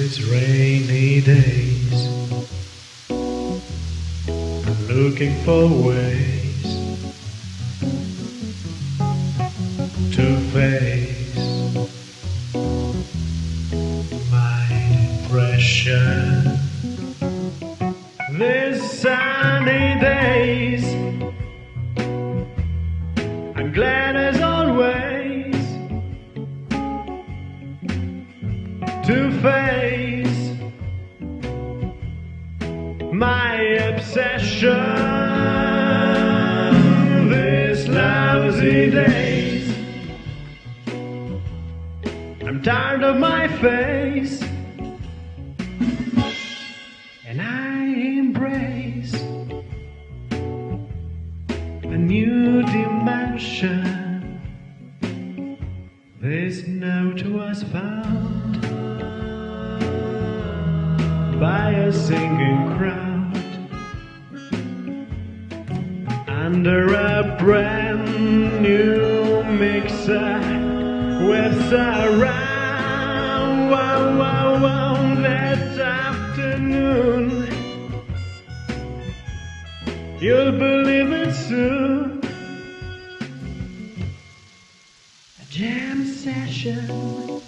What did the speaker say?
these rainy days, I'm looking for ways to face my pressure. These sunny days, I'm glad as always to face my obsession. These lousy days, I'm tired of my face, and I embrace a new dimension. This note was found by a singing crowd under a brand new mixer with surround. Wow, wow, wow, that afternoon, you'll believe it soon, a jam session